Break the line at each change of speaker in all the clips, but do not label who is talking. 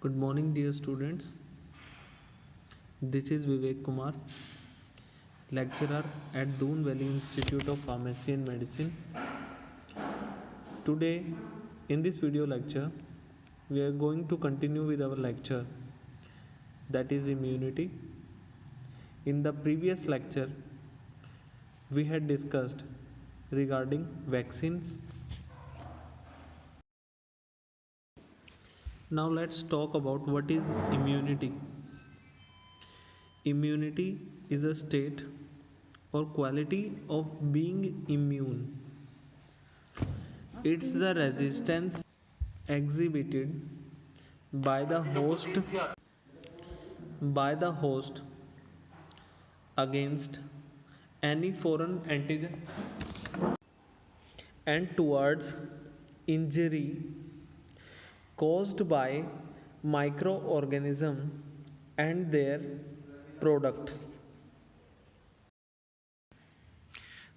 Good morning, dear students. This is Vivek Kumar, lecturer at Doon Valley Institute of Pharmacy and Medicine. Today, in this video lecture, we are going to continue with our lecture, that is immunity. In the previous lecture, we had discussed regarding vaccines. Now let's talk about what is immunity. Immunity is a state or quality of being immune. It's the resistance exhibited by the host against any foreign antigen and towards injury caused by microorganisms and their products.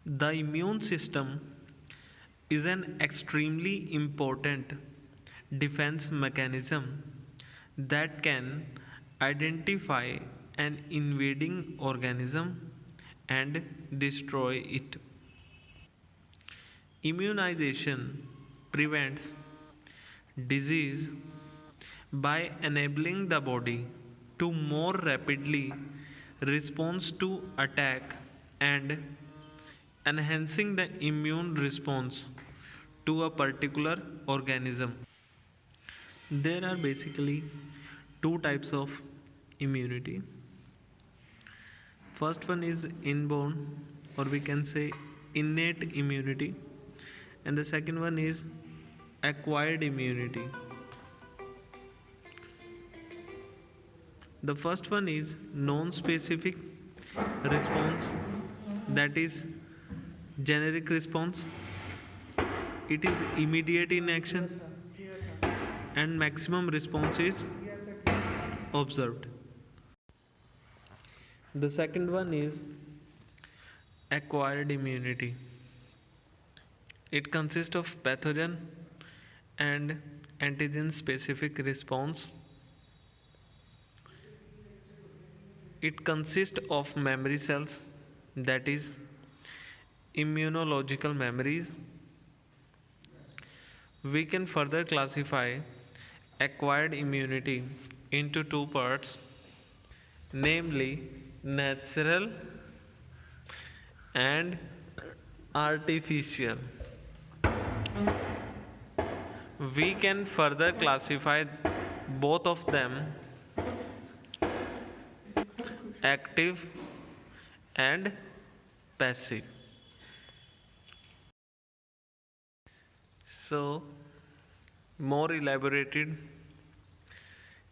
The immune system is an extremely important defense mechanism that can identify an invading organism and destroy it. Immunization prevents disease by enabling the body to more rapidly respond to attack and enhancing the immune response to a particular organism. There are basically two types of immunity. First one is inborn, or we can say innate immunity, and the second one is acquired immunity. The first one is non-specific response, that is generic response. It is immediate in action and maximum response is observed. The second one is acquired immunity. It consists of pathogen and antigen specific response. It consists of memory cells, that is immunological memories. We can further classify acquired immunity into two parts, namely natural and artificial. We can further classify both of them, active and passive. So, more elaborated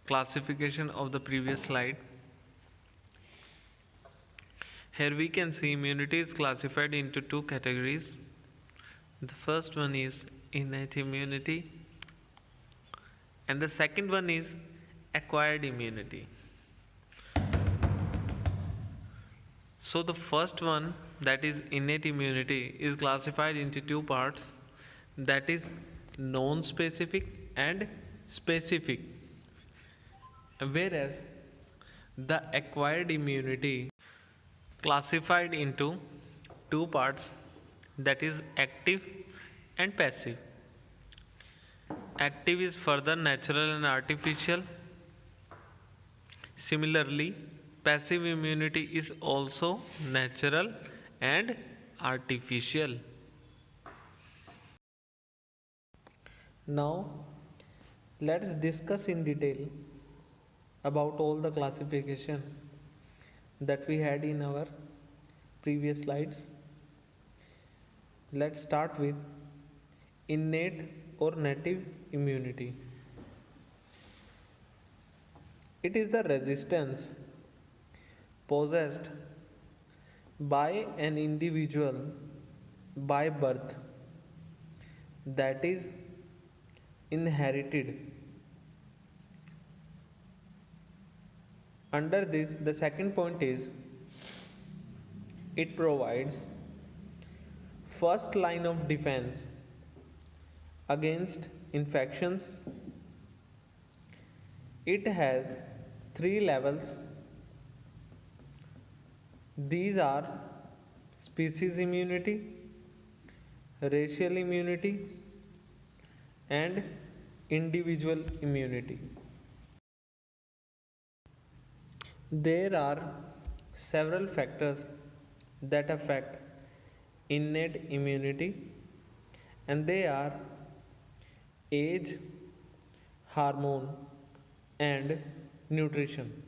classification of the previous slide. Here we can see immunity is classified into two categories. The first one is innate immunity and the second one is acquired immunity. So the first one, that is innate immunity, is classified into two parts, that is non-specific and specific, whereas the acquired immunity classified into two parts, that is active and passive. Active is further natural and artificial. Similarly, passive immunity is also natural and artificial. Now, let's discuss in detail about all the classification that we had in our previous slides. Let's start with innate or native immunity. It is the resistance possessed by an individual by birth, that is inherited. Under this, the second point is it provides first line of defense against infections It has three levels. These are species immunity, racial immunity, and individual immunity. There are several factors that affect innate immunity, and they are age, hormone, and nutrition.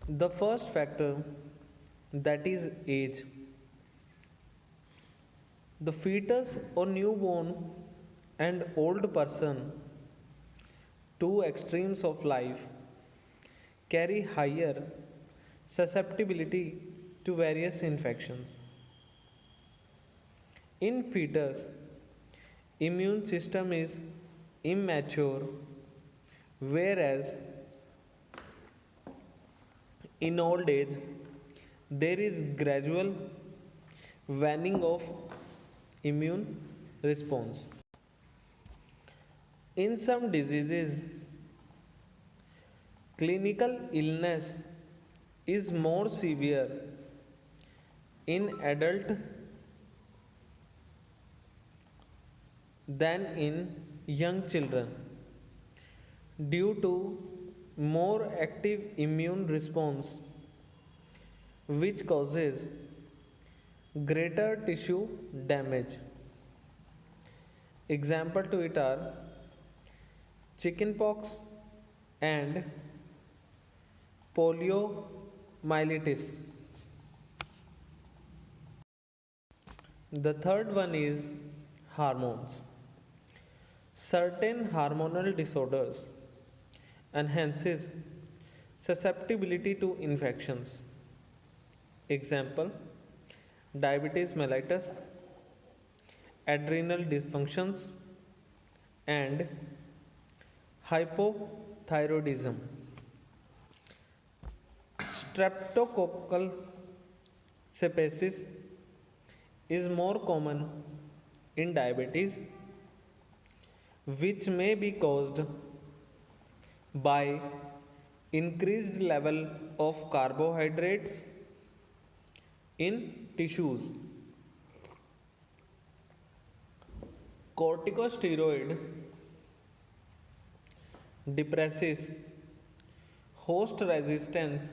The first factor, that is age. The fetus or newborn and old person, two extremes of life, carry higher susceptibility to various infections. In fetus, immune system is immature, whereas in old age there is gradual waning of immune response. In some diseases, clinical illness is more severe in adult than in young children due to more active immune response, which causes greater tissue damage. Example to it are chickenpox and poliomyelitis. The third one is hormones. Certain hormonal disorders enhances susceptibility to infections. Example, diabetes mellitus, adrenal dysfunctions, and hypothyroidism. Streptococcal sepsis is more common in diabetes, which may be caused by increased level of carbohydrates in tissues. Corticosteroid depresses host resistance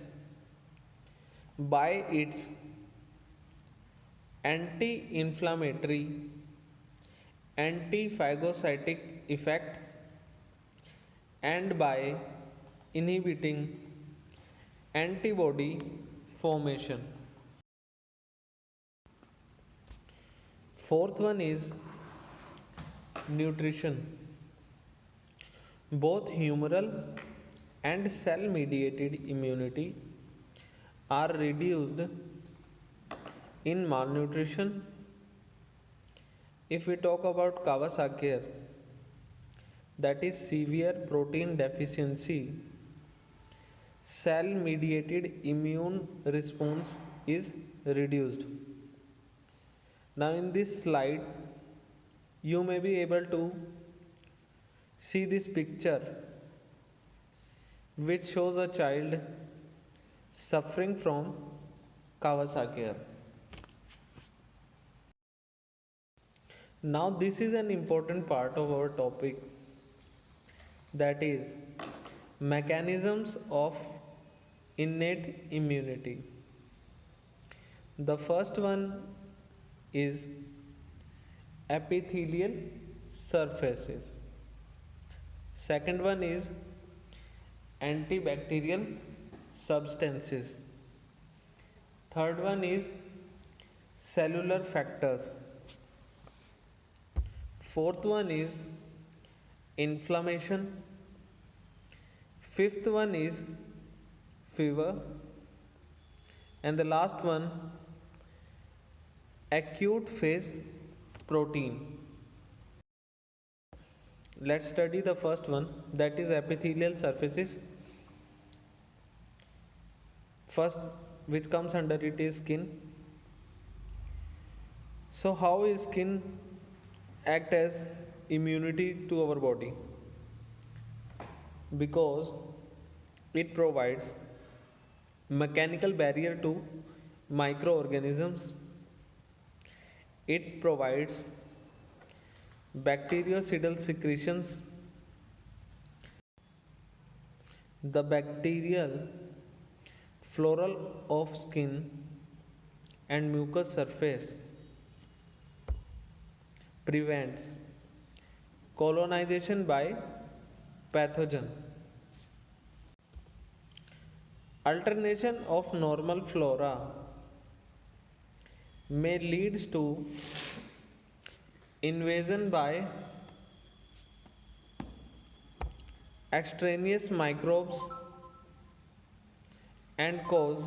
by its anti-inflammatory, anti-phagocytic effect and by inhibiting antibody formation. Fourth one is nutrition. Both humoral and cell mediated immunity are reduced in malnutrition. If we talk about Kawasaki, that is severe protein deficiency, cell mediated immune response is reduced. Now in this slide you may be able to see this picture which shows a child suffering from Kawasaki. Now this is an important part of our topic, that is mechanisms of innate immunity. The first one is epithelial surfaces. Second one is antibacterial substances. Third one is cellular factors. Fourth one is inflammation. Fifth one is fever. And the last one, acute phase protein. Let's study the first one, that is epithelial surfaces. First, which comes under it is skin. So how is skin act as immunity to our body because it provides mechanical barrier to microorganisms. It provides bactericidal secretions. The bacterial floral of skin and mucous surface prevents colonization by pathogen. Alternation of normal flora may leads to invasion by extraneous microbes and cause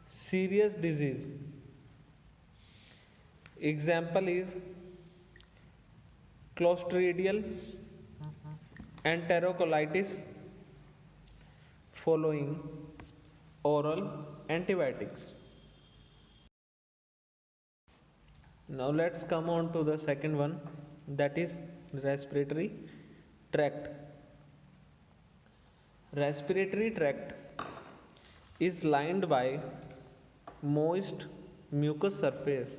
serious disease. Example is clostridial enterocolitis following oral antibiotics. Now let's come on to the second one, that is respiratory tract. Respiratory tract is lined by moist mucous surface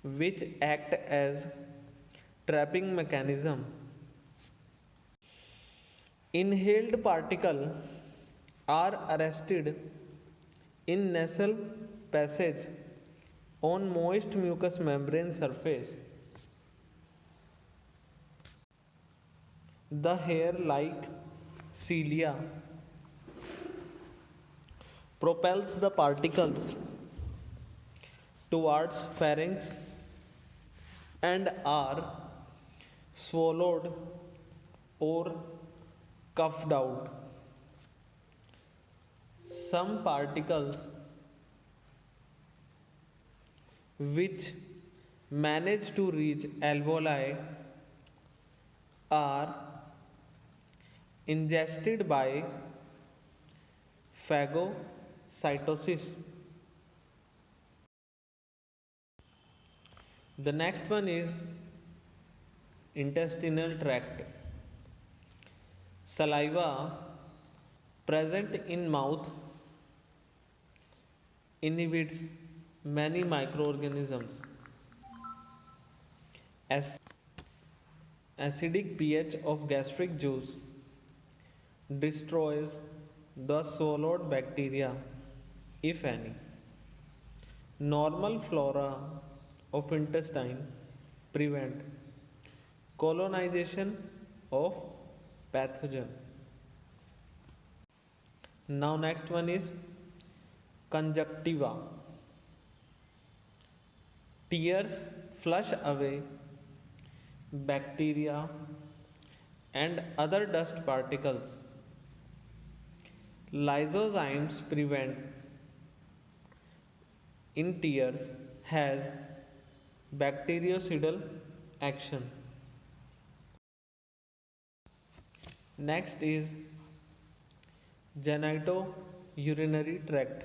which act as trapping mechanism. Inhaled particles are arrested in nasal passage on moist mucous membrane surface. The hair-like cilia propels the particles towards pharynx and are swallowed or coughed out. Some particles which manage to reach alveoli are ingested by phagocytosis. The next one is intestinal tract. Saliva present in mouth inhibits many microorganisms. Acidic pH of gastric juice destroys the swallowed bacteria, if any. Normal flora of intestine prevent colonization of pathogen. Now next one is conjunctiva. Tears flush away bacteria and other dust particles. Lysozymes prevent in tears has bactericidal action. Next is genitourinary tract.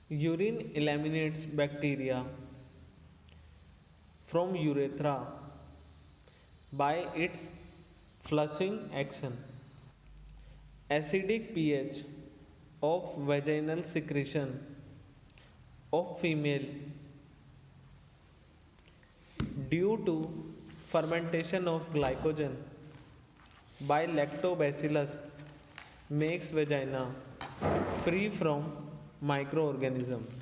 Urine eliminates bacteria from urethra by its flushing action. Acidic pH of vaginal secretion of female due to fermentation of glycogen by lactobacillus makes vagina free from microorganisms.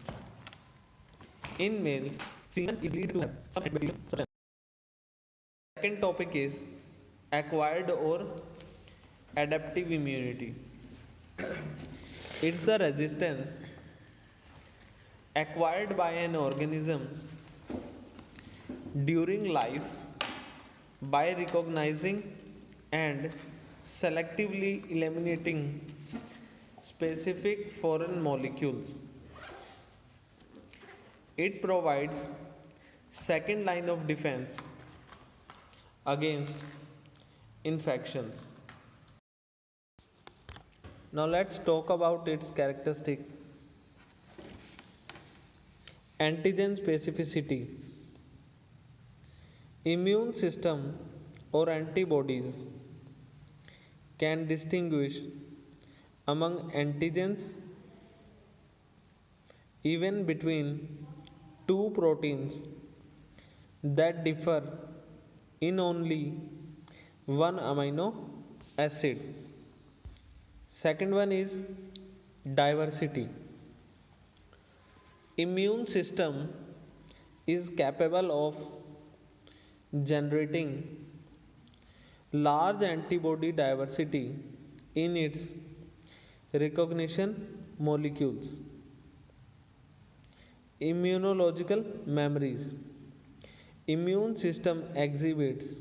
In males, semen is believed to have some antibacterial substance. Second topic is acquired or adaptive immunity. It's the resistance acquired by an organism during life by recognizing and selectively eliminating specific foreign molecules. It provides second line of defense against infections. Now let's talk about its characteristic. Antigen specificity. Immune system or antibodies can distinguish among antigens even between two proteins that differ in only one amino acid. Second one is diversity. Immune system is capable of generating large antibody diversity in its recognition molecules. Immunological memories. Immune system exhibits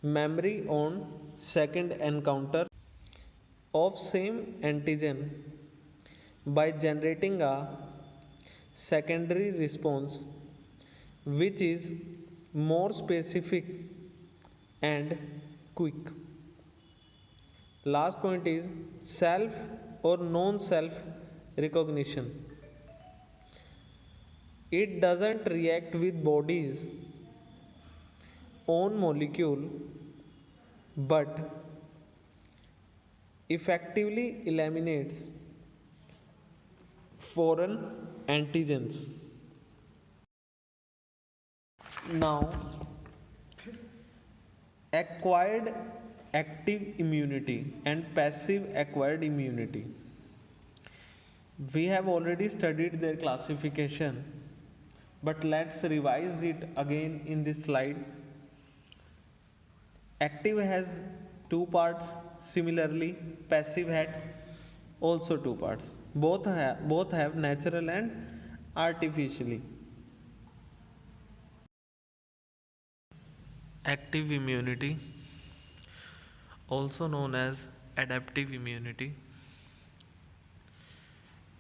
memory on second encounter of same antigen by generating a secondary response which is more specific and quick. Last point is self or non-self recognition. It doesn't react with body's own molecule but effectively eliminates foreign antigens. Now, acquired active immunity and passive acquired immunity. We have already studied their classification, but let's revise it again in this slide. Active has two parts, similarly passive has also two parts. Both have natural and artificially. Active immunity, also known as adaptive immunity.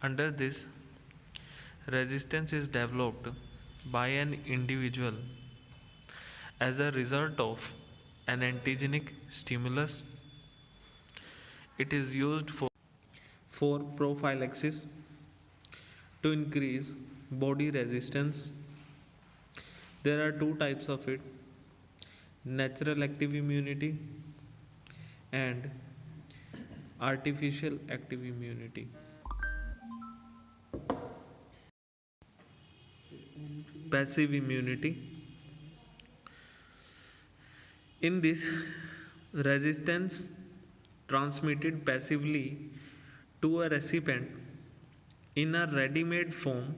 Under this, resistance is developed by an individual as a result of an antigenic stimulus. It is used for prophylaxis to increase body resistance. There are two types of it: natural active immunity and artificial active immunity. Passive immunity. In this, resistance transmitted passively to a recipient in a ready-made form,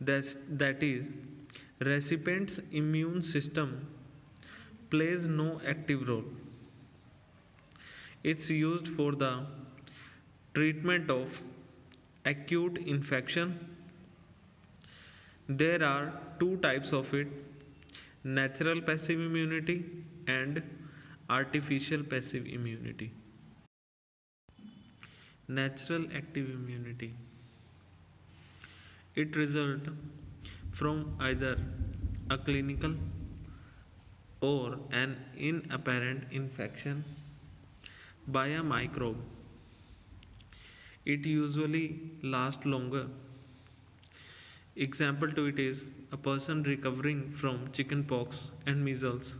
that is, recipient's immune system plays no active role. It's used for the treatment of acute infection. There are two types of it: natural passive immunity and artificial passive immunity. Natural active immunity. It results from either a clinical or an inapparent infection by a microbe. It usually lasts longer. Example to it is a person recovering from chickenpox and measles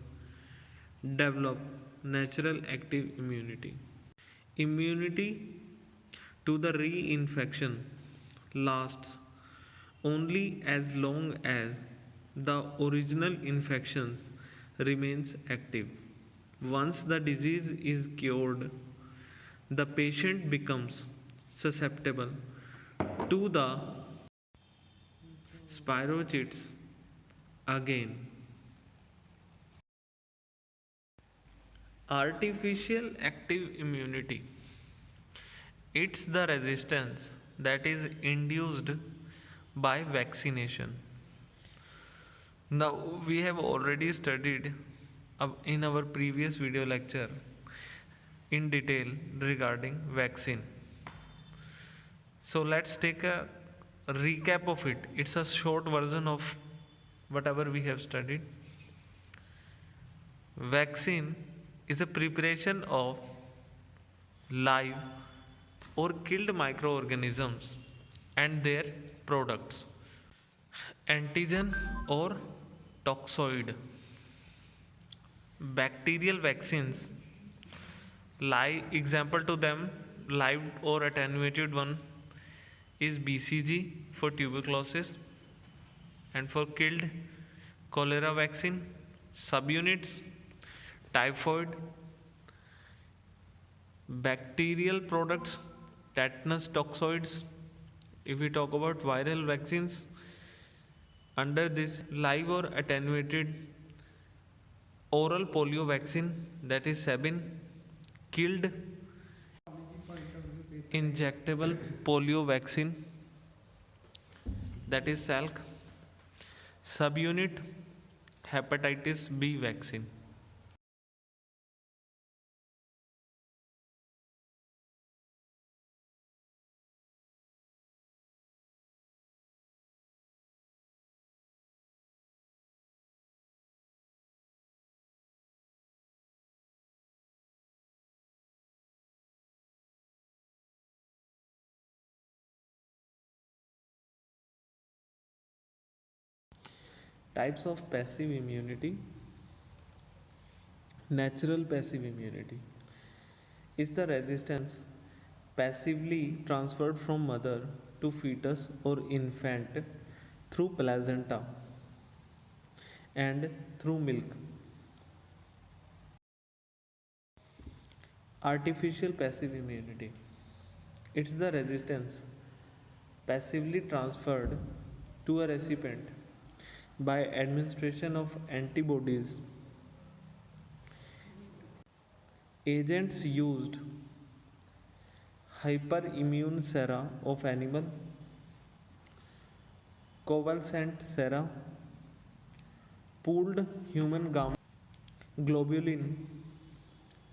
develop natural active immunity. Immunity to the reinfection lasts only as long as the original infection remains active. Once the disease is cured, the patient becomes susceptible to the spirochetes again. Artificial active immunity. It's the resistance that is induced by vaccination. Now, we have already studied in our previous video lecture in detail regarding vaccine. So let's take a recap of it. It's a short version of whatever we have studied. Vaccine is a preparation of live or killed microorganisms and their products, antigen or toxoid. Bacterial vaccines, live example to them, live or attenuated one is BCG for tuberculosis, and for killed cholera vaccine subunits typhoid. Bacterial products tetanus toxoids. If we talk about viral vaccines, under this live or attenuated oral polio vaccine, that is Sabin. Killed injectable polio vaccine, that is Salk. Subunit hepatitis B vaccine. Types of passive immunity. Natural passive immunity is the resistance passively transferred from mother to fetus or infant through placenta and through milk. Artificial passive immunity, it's the resistance passively transferred to a recipient by administration of antibodies. Agents used: hyperimmune sera of animal, convalescent sera, pooled human gamma globulin.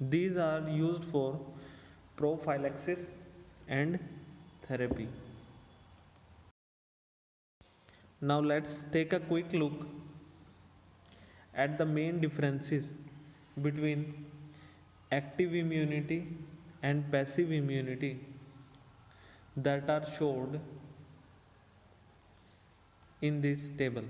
These are used for prophylaxis and therapy. Now let's take a quick look at the main differences between active immunity and passive immunity that are showed in this table.